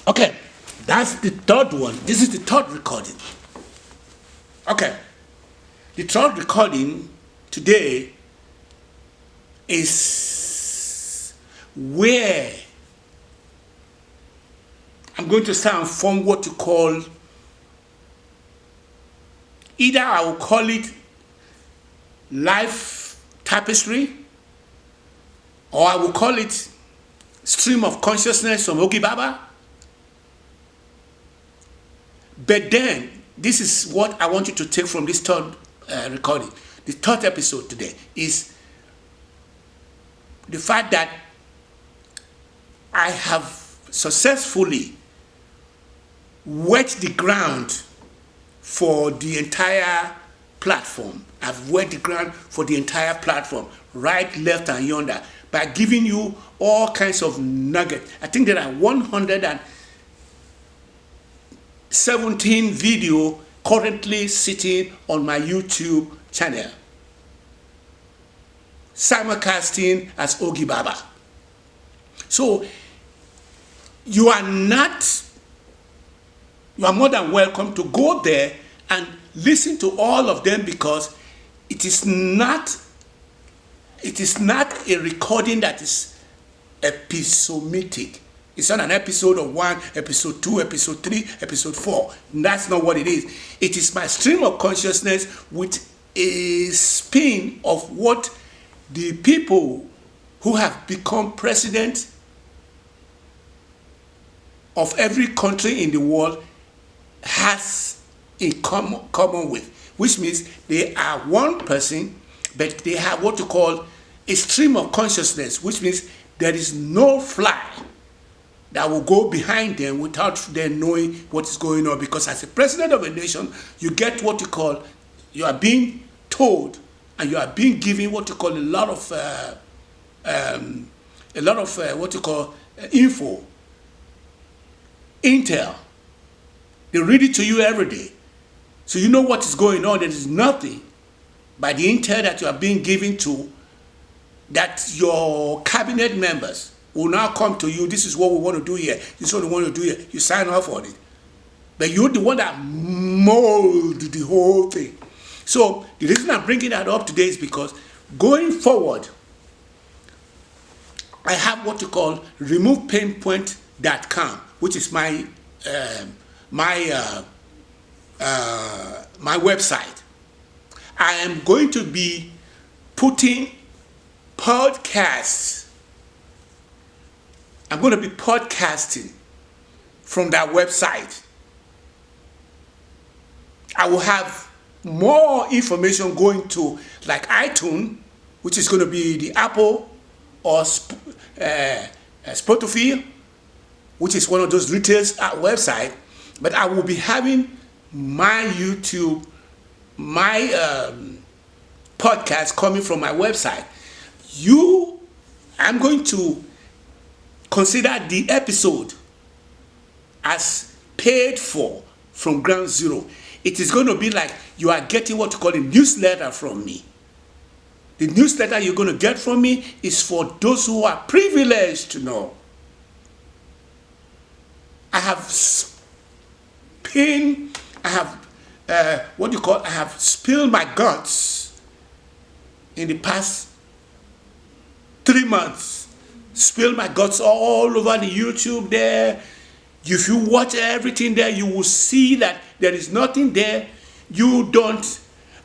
Okay, that's the third one. This is the third recording. Okay, the third recording today is where I'm going to start and form what you call, either I will call it life tapestry, or I will call it stream of consciousness from Ogi Baba. But then, this is what I want you to take from this third recording. The third episode today is the fact that I have successfully wet the ground for the entire platform. I've wet the ground for the entire platform, right, left, and yonder, by giving you all kinds of nuggets. I think there are 117 video currently sitting on my YouTube channel, simulcasting as Ogi Baba. So you are more than welcome to go there and listen to all of them, because it is not a recording that is episodic. It's not an episode of 1, episode 2, episode 3, episode 4. That's not what it is. It is my stream of consciousness with a spin of what the people who have become president of every country in the world has in common with, which means they are one person, but they have what you call a stream of consciousness, which means there is no fly that will go behind them without them knowing what is going on. Because as a president of a nation, you get what you call, you are being told and you are being given what you call a lot of what you call info, intel. They read it to you every day, so you know what is going on. There is nothing by the intel that you are being given to that your cabinet members will now come to you. This is what we want to do here. This is what we want to do here. You sign off on it, but you're the one that molded the whole thing. So the reason I'm bringing that up today is because going forward, I have what you call removepainpoint.com, which is my website. I am going to be putting podcasts. I'm going to be podcasting from that website. I will have more information going to like iTunes, which is going to be the Apple or Spotify, which is one of those retail websites. But I will be having my YouTube, my podcast coming from my website. I'm going to consider the episode as paid for from ground zero. It is going to be like you are getting what you call a newsletter from me. The newsletter you're going to get from me is for those who are privileged to know. I have I have spilled my guts in the past 3 months. Spilled my guts all over the YouTube there. If you watch everything there, you will see that there is nothing there. You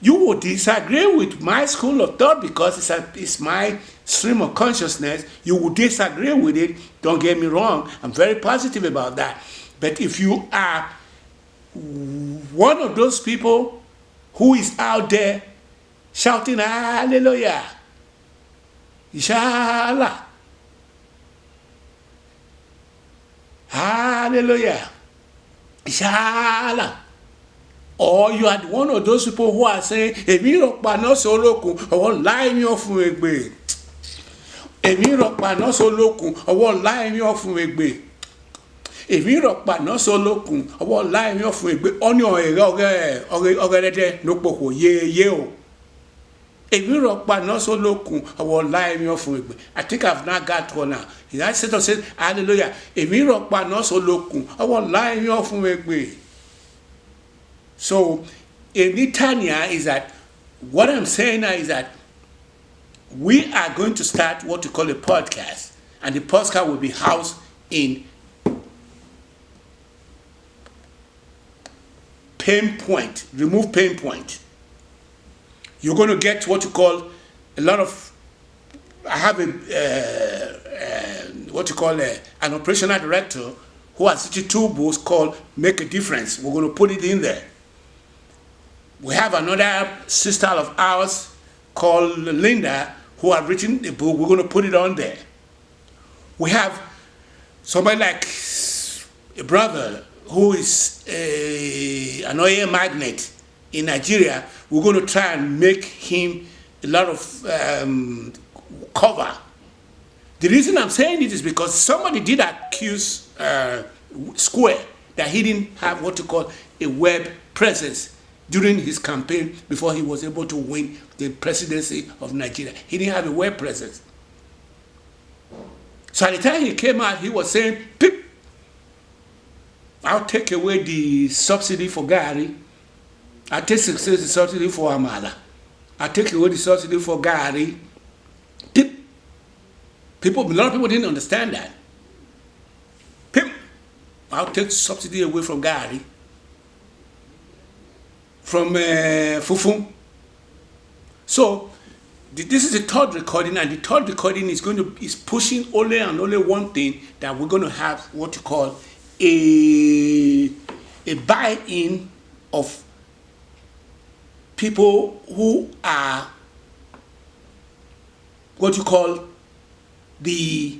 will disagree with my school of thought because it's my stream of consciousness. You will disagree with it. Don't get me wrong. I'm very positive about that. But if you are one of those people who is out there shouting hallelujah, inshallah, hallelujah, inshallah, or you are one of those people who are saying èmi rò pa náà sólókun ọwọ́ láì mi ọ̀fun ègbè, èmi rò pa náà sólókun ọwọ́ láì mi ọ̀fun ègbè, èmi rò pa náà sólókun ọwọ́ láì mi ọ̀fun ègbè, ọ̀nì ọ̀gẹ̀dẹ̀ ló pòkò yéye o. Èmi rò pa náà sólókun ọwọ́ láì mi ọ̀fun ègbè. I think I've now got one now. He now said, hallelujah. Èmi rọ̀ pa náà so lókun, ọwọ́ láì yán fún mi gbé. So, Tanya is that, what I'm saying now is that we are going to start what we call a podcast. And the podcast will be housed in pain point, remove pain point. You're going to get what you call a lot of, I have an operational director who has 2 books called Make a Difference. We're going to put it in there. We have another sister of ours called Linda who have written a book. We're going to put it on there. We have somebody like a brother who is an oil magnate in Nigeria. We're going to try and make him a lot of cover. The reason I'm saying it is because somebody did accuse Square that he didn't have what you call a web presence during his campaign before he was able to win the presidency of Nigeria. He didn't have a web presence. So at the time he came out, he was saying, "Pip, I'll take away the subsidy for Gary. I'll take the subsidy for Amala. I'll take away the subsidy for Gary." Pip. A lot of people didn't understand that. Pip, I'll take subsidy away from Gary. From Fufu. So this is the 3rd recording, and the 3rd recording is pushing only and only one thing, that we're going to have what you call a buy-in of people who are what you call the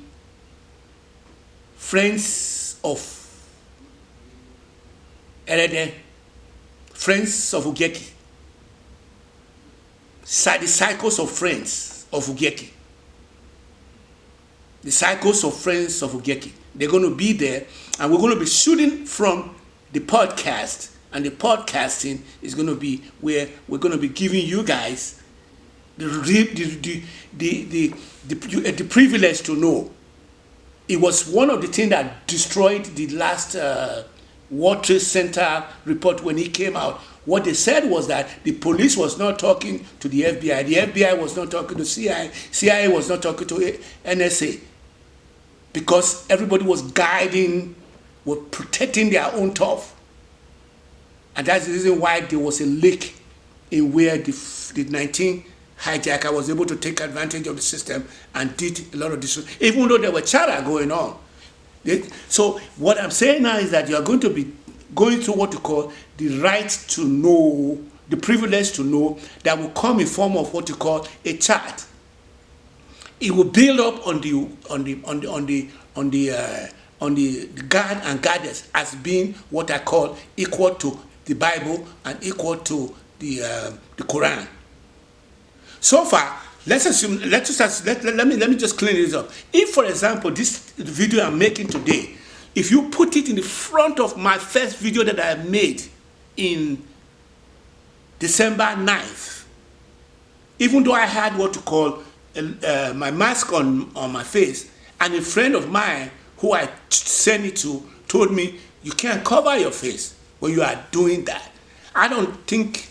friends of Erede, friends of Ugeki, the cycles of friends of Ugeki. The cycles of friends of Ugeki. They're going to be there, and we're going to be shooting from the podcast, and the podcasting is going to be where we're going to be giving you guys the privilege to know. It was one of the things that destroyed the last World Trade Center report when it came out. What they said was that the police was not talking to the FBI, the FBI was not talking to CIA, CIA was not talking to NSA, because everybody was protecting their own turf. And that's the reason why there was a leak in where the 19 hijacker was able to take advantage of the system and did a lot of this, even though there were chatter going on. So what I'm saying now is that you are going to be going through what you call the right to know, the privilege to know, that will come in form of what you call a chart. It will build up on the guard and goddess as being what I call equal to the Bible and equal to the Quran. So far, let me just clean this up. If, for example, this video I'm making today, if you put it in the front of my first video that I made in December 9th, even though I had what you call my mask on my face, and a friend of mine who I sent it to told me, you can't cover your face when you are doing that. I don't think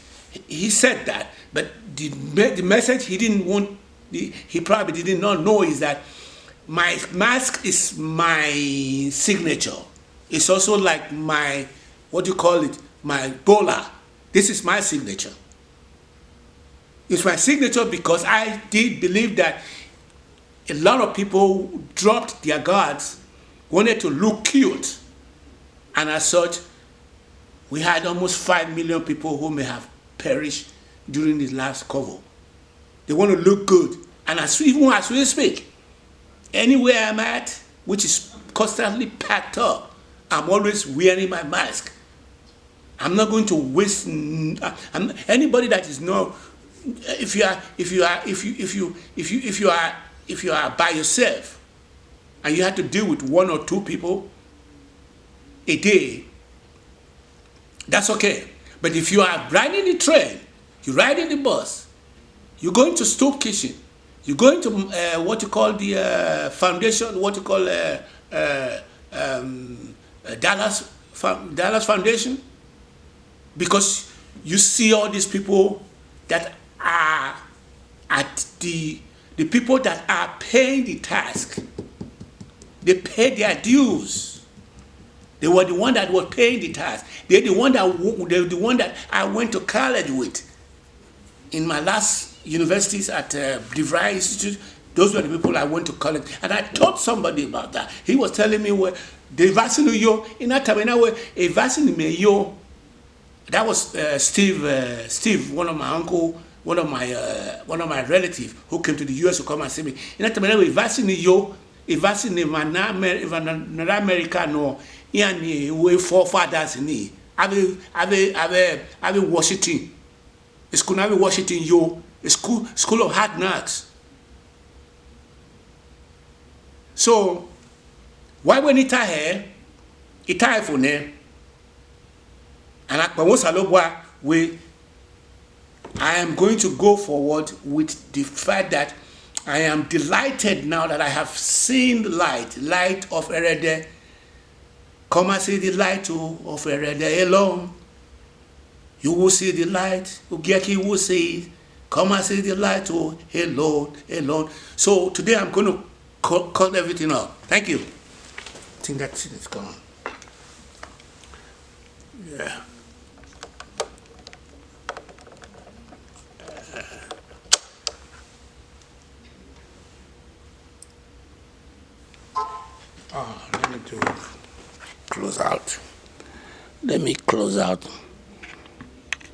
he said that, but the message he didn't want, he probably did not know, is that my mask is my signature. It's also like my, what do you call it, my bowler. This is my signature. It's my signature because I did believe that a lot of people dropped their guards, wanted to look cute, and as such, we had almost 5 million people who may have perished during the last cover. They want to look good, and even as we speak, anywhere I'm at, which is constantly packed up, I'm always wearing my mask. I'm not going to waste. Anybody that is not, if you are by yourself, and you have to deal with 1 or 2 people a day, that's okay. But if you are riding the train, you ride in the bus, you're going to Stoke Kitchen, You go into what you call the foundation, what you call Dallas Foundation, because you see all these people that are at the people that are paying the task. They pay their dues. They were the one that was paying the tax. They're the one that I went to college with. In my last universities at DeVry Institute, those were the people I went to college. And I taught somebody about that. He was telling me where the vaccine yo in that time a vaccine me yo. That was Steve, one of my uncle, one of my relatives who came to the US to come and see me. In that time a vaccine yo. If in America no, yani way forefathers ni. Have Washington. School have Washington yo. School of hard knocks. So why when it for ne? And I am going to go forward with the fact that I am delighted now that I have seen the light of Erede. Come and see the light of Erede alone. You will see the light. Ugeki will see it. Come and see the light alone. So today I'm going to cut everything up. Thank you. I think that's it. It's gone. Yeah. Let me close out. Let me close out.